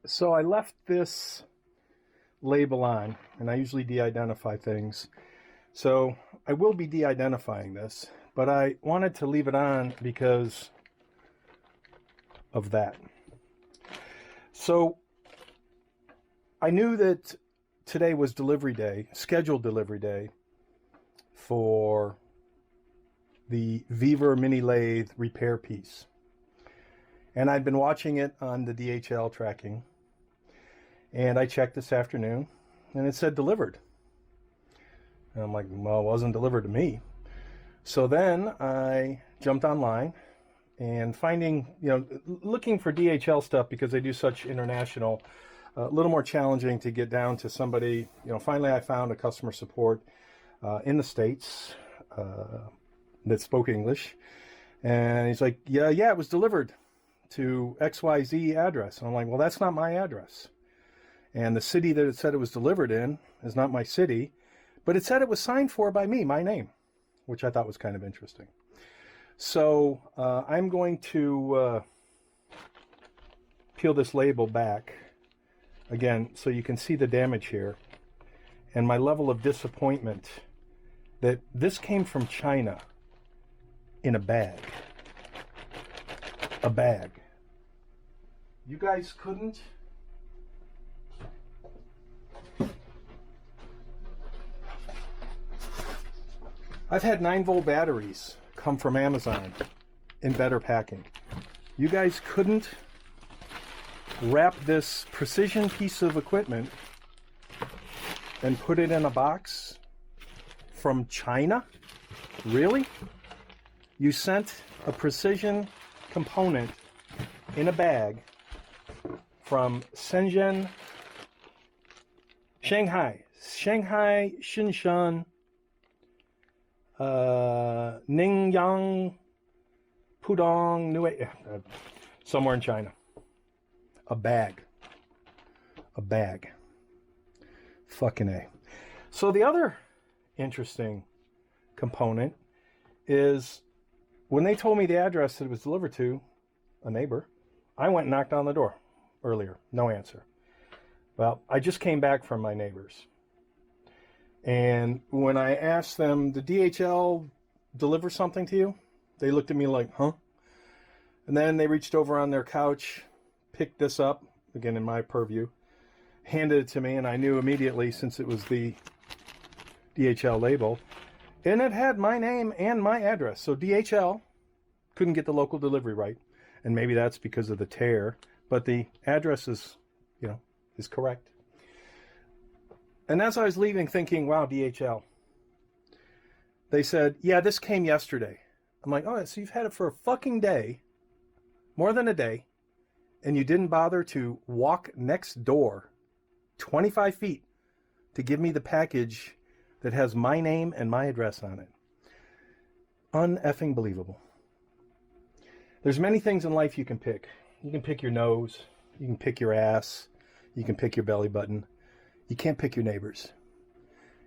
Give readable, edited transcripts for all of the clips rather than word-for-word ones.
So I left this label on, and I usually de-identify things. So I will be de-identifying this, but I wanted to leave it on because of that. So I knew that today was delivery day, scheduled delivery day for the VEVOR mini lathe repair piece. And I'd been watching it on the DHL tracking. And I checked this afternoon and it said delivered. And I'm like, well, it wasn't delivered to me. So then I jumped online and finding, looking for DHL stuff because they do such international, a little more challenging to get down to somebody. Finally I found a customer support in the States that spoke English. And he's like, yeah, it was delivered to XYZ address. And I'm like, well, that's not my address. And the city that it said it was delivered in is not my city, but it said it was signed for by me, my name, which I thought was kind of interesting. So I'm going to peel this label back again so you can see the damage here and my level of disappointment that this came from China in a bag. A bag. You guys couldn't? I've had 9-volt batteries come from Amazon in better packing. You guys couldn't wrap this precision piece of equipment and put it in a box from China? Really? You sent a precision component in a bag from Shenzhen, Shanghai, Shenzhen, Ningyang, Pudong, somewhere in China. A bag. Fucking A. So the other interesting component is when they told me the address that it was delivered to, a neighbor, I went and knocked on the door earlier. No answer. Well, I just came back from my neighbors. And when I asked them, did DHL deliver something to you? They looked at me like, huh? And then they reached over on their couch, picked this up, again in my purview, handed it to me, and I knew immediately since it was the DHL label. And it had my name and my address. So DHL couldn't get the local delivery right. And maybe that's because of the tear, but the address is, is correct. And as I was leaving thinking, wow, DHL, they said, yeah, this came yesterday. I'm like, oh, so you've had it for a fucking day, more than a day, and you didn't bother to walk next door 25 feet to give me the package that has my name and my address on it. Un-effing believable. There's many things in life you can pick. You can pick your nose, you can pick your ass, you can pick your belly button. You can't pick your neighbors.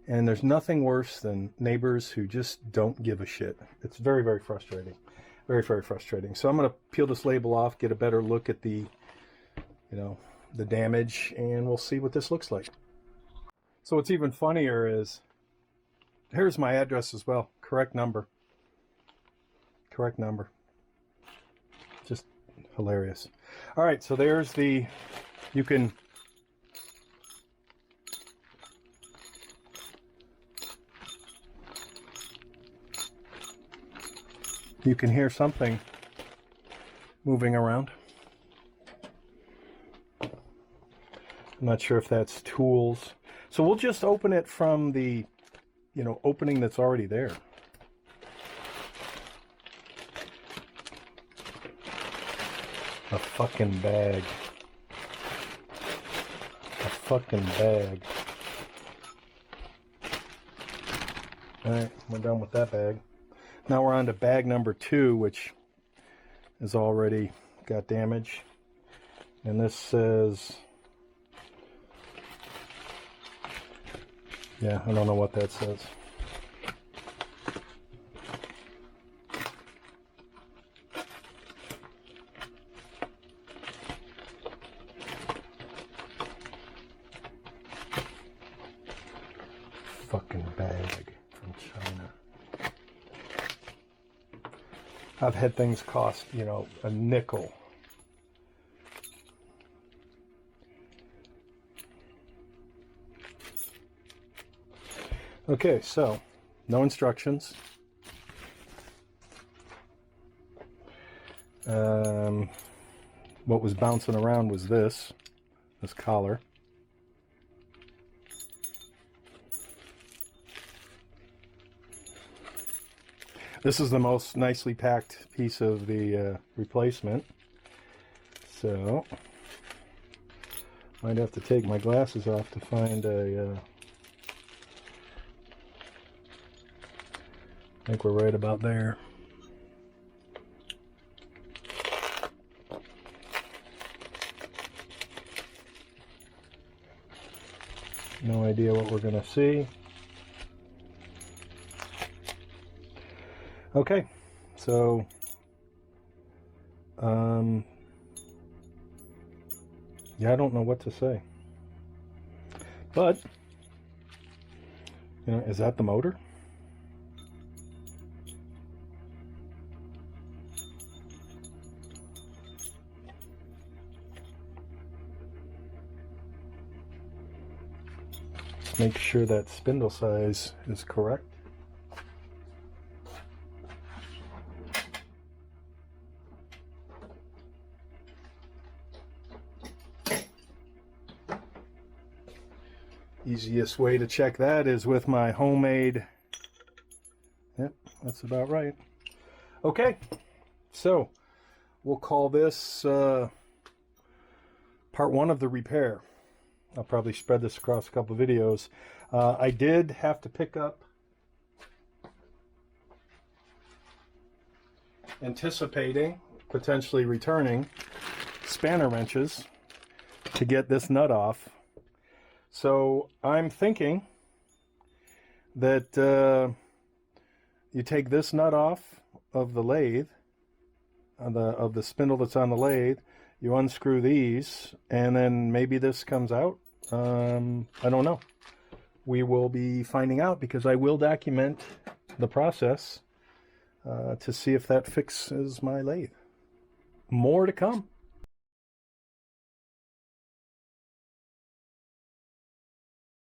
And there's nothing worse than neighbors who just don't give a shit. It's very, very frustrating. Very, very frustrating. So I'm going to peel this label off, get a better look at the, the damage, and we'll see what this looks like. So what's even funnier is, here's my address as well. Correct number. Correct number. Just hilarious. All right, so there's the, you can hear something moving around. I'm not sure if that's tools. So we'll just open it from the, opening that's already there. A fucking bag. A fucking bag. All right, we're done with that bag. Now we're on to bag number 2, which has already got damage. And this says, yeah, I don't know what that says. fucking bag from China. I've had things cost, you know, a nickel. Okay, so no instructions. What was bouncing around was this collar. This is the most nicely packed piece of the replacement. So, might have to take my glasses off to find a... I think we're right about there. No idea what we're going to see. Okay, so yeah, I don't know what to say. But, you know, is that the motor? Make sure that spindle size is correct. Easiest way to check that is with my homemade... Yep, that's about right. Okay, so we'll call this part one of the repair. I'll probably spread this across a couple of videos. I did have to pick up, anticipating potentially returning, spanner wrenches to get this nut off. So I'm thinking that you take this nut off of the lathe, of the spindle that's on the lathe, you unscrew these, and then maybe this comes out. I don't know. We will be finding out, because I will document the process to see if that fixes my lathe. More to come.